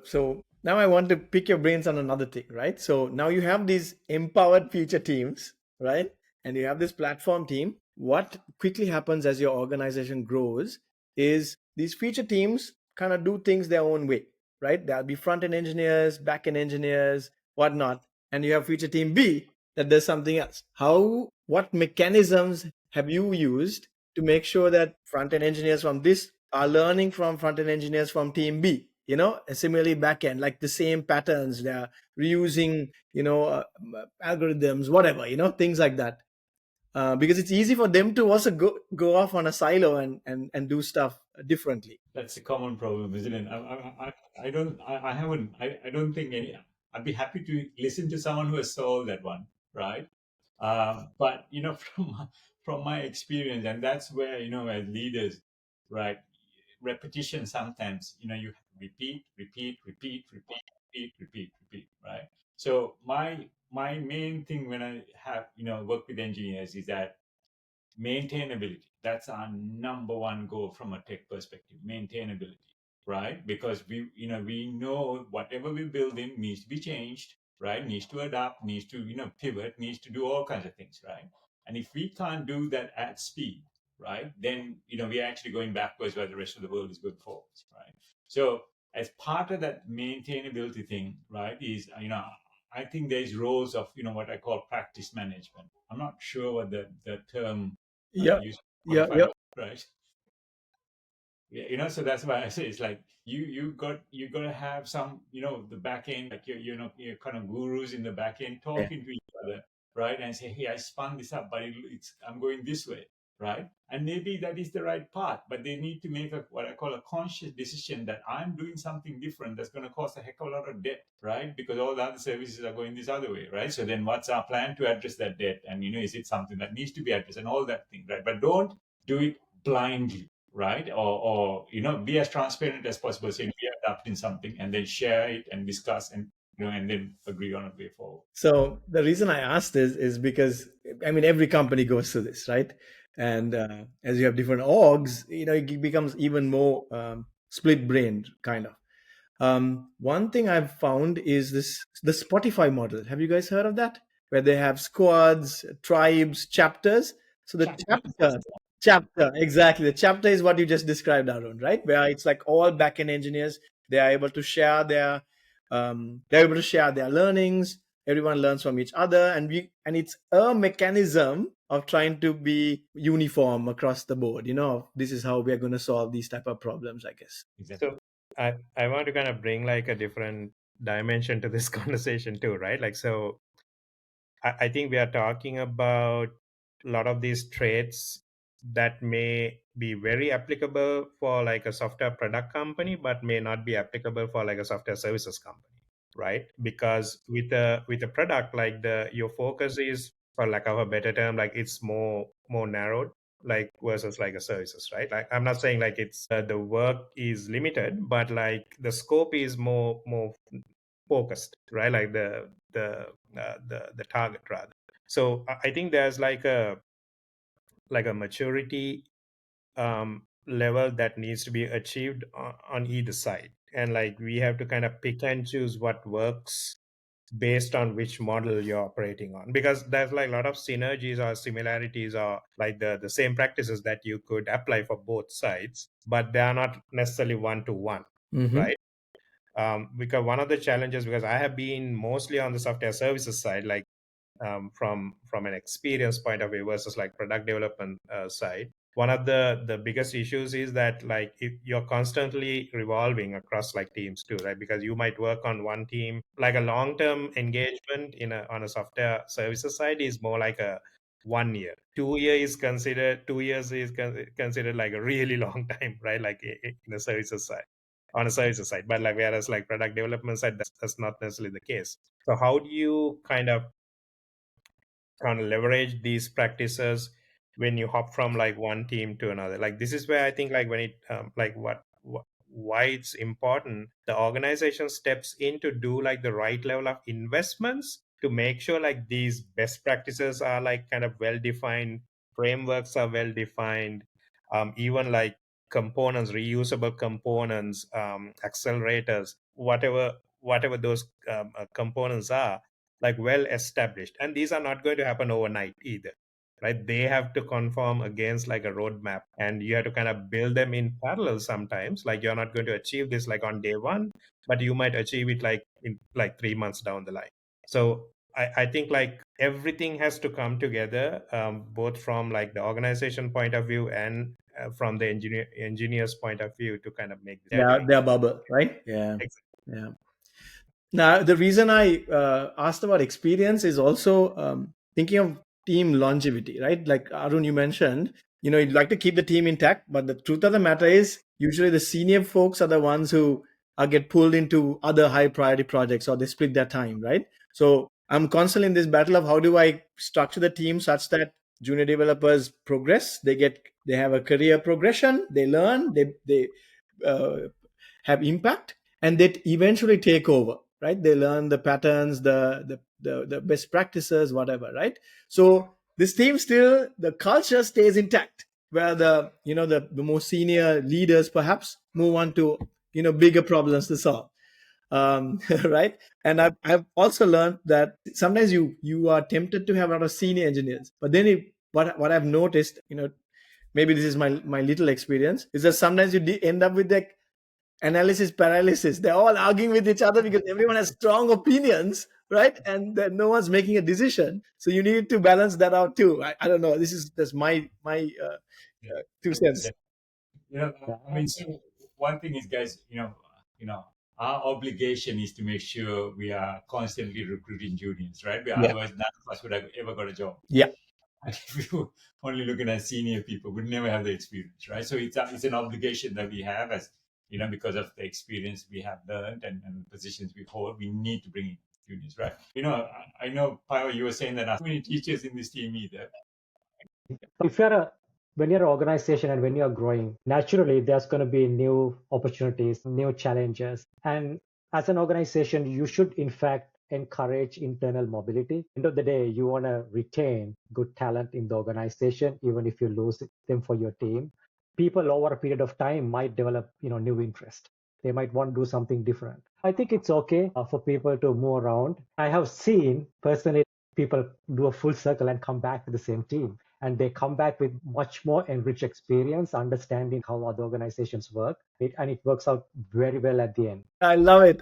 So now I want to pick your brains on another thing, right? So now you have these empowered future teams, right? And you have this platform team. What quickly happens as your organization grows is these feature teams kind of do things their own way, right? There'll be front end engineers, back end engineers, whatnot. And you have feature team B that does something else. What mechanisms have you used to make sure that front end engineers from this are learning from front end engineers from team B? And similarly back end, like the same patterns, they're reusing, algorithms, whatever, things like that. Because it's easy for them to also go off on a silo and do stuff differently. That's a common problem, isn't it? I don't, I haven't, I don't think any, I'd be happy to listen to someone who has solved that one, right? But, from my experience, and that's where, as leaders, right, repetition sometimes, you have to repeat, right? So my main thing when I have, work with engineers is that maintainability. That's our number one goal from a tech perspective, maintainability, right? Because we know whatever we build in needs to be changed, right? Needs to adapt, needs to, pivot, needs to do all kinds of things, right? And if we can't do that at speed, right, then, we're actually going backwards where the rest of the world is going forwards, right? So as part of that maintainability thing, right, is, I think there's roles of, what I call practice management. I'm not sure what the term Yeah, use yeah, qualified, yeah. right? Yeah, so that's why I say it's like you got to have some, the back end, like you're kind of gurus in the back end Yeah. talking to each other, right? And say, hey, I spun this up, but I'm going this way, right? And maybe that is the right path, but they need to make what I call a conscious decision that I'm doing something different that's going to cause a heck of a lot of debt, right? Because all the other services are going this other way, right? So then what's our plan to address that debt? And is it something that needs to be addressed and all that thing, right? But don't do it blindly, right? Or be as transparent as possible, saying we are adapting something, and then share it and discuss, and and then agree on a way forward. So the reason I asked is because I mean every company goes through this, right? And as you have different orgs, it becomes even more split-brained kind of. One thing I've found is the Spotify model. Have you guys heard of that? Where they have squads, tribes, chapters. So the chapter, exactly. The chapter is what you just described, Arun, right? Where it's like all backend engineers, they are able to share their learnings. Everyone learns from each other, and it's a mechanism of trying to be uniform across the board. This is how we are going to solve these type of problems, I guess. Exactly. So I want to kind of bring like a different dimension to this conversation too, right? Like, so I think we are talking about a lot of these traits that may be very applicable for like a software product company, but may not be applicable for like a software services company, right? Because with a product, like your focus is, for lack of a better term, like it's more narrowed, like versus like a services, right? Like I'm not saying like it's the work is limited, but like the scope is more focused, right? Like the target rather. So I think there's like a maturity level that needs to be achieved on either side, and like we have to kind of pick and choose what works based on which model you're operating on, because there's like a lot of synergies or similarities or like the same practices that you could apply for both sides, but they are not necessarily one to one, Mm-hmm. right? Because one of the challenges, because I have been mostly on the software services side, like from an experience point of view versus like product development side, one of the biggest issues is that like if you're constantly revolving across like teams too, right? Because you might work on one team, like a long-term engagement on a software services side is more like a 1 year. 2 years is considered like a really long time, right? Like in a services side, on a services side. But like whereas like product development side, that's not necessarily the case. So how do you kind of leverage these practices when you hop from like one team to another? Like this is where I think like when it like why it's important the organization steps in to do like the right level of investments to make sure like these best practices are like kind of well defined, frameworks are well defined, even like components, reusable components, accelerators, whatever those components are, like well established. And these are not going to happen overnight either, right? They have to conform against like a roadmap, and you have to kind of build them in parallel sometimes. Like you're not going to achieve this like on day one, but you might achieve it like in like 3 months down the line. So I think like everything has to come together, both from like the organization point of view and from the engineer's point of view to kind of make this happening. Their bubble, right? Yeah. Now, the reason I asked about experience is also thinking of team longevity, right? Like Arun, you mentioned, you'd like to keep the team intact, but the truth of the matter is, usually the senior folks are the ones who get pulled into other high priority projects, or they split their time, right? So I'm constantly in this battle of how do I structure the team such that junior developers progress, they have a career progression, they learn, they have impact, and they eventually take over, right? They learn the patterns, the best practices, whatever, right? So this team still, the culture stays intact, where the more senior leaders perhaps move on to bigger problems to solve, right? And I've also learned that sometimes you are tempted to have a lot of senior engineers, but then what I've noticed, maybe this is my little experience, is that sometimes you end up with like analysis paralysis. They're all arguing with each other because everyone has strong opinions, right? And then no one's making a decision. So you need to balance that out too. I don't know. That's my 2 cents. I mean, so one thing is, guys, our obligation is to make sure we are constantly recruiting juniors, right? Yeah. Otherwise, none of us would have ever got a job. Yeah. If we were only looking at senior people, we'd never have the experience, right? So it's an obligation that we have, as because of the experience we have learned and positions we hold, we need to bring in juniors, right? I know, Payo, you were saying that not too many teachers in this team either. If when you're an organization and when you're growing, naturally there's going to be new opportunities, new challenges. And as an organization, you should in fact encourage internal mobility. End of the day, you want to retain good talent in the organization, even if you lose them for your team. People over a period of time might develop, new interest. They might want to do something different. I think it's okay for people to move around. I have seen personally people do a full circle and come back to the same team. And they come back with much more enriched experience, understanding how other organizations work. And it works out very well at the end. I love it.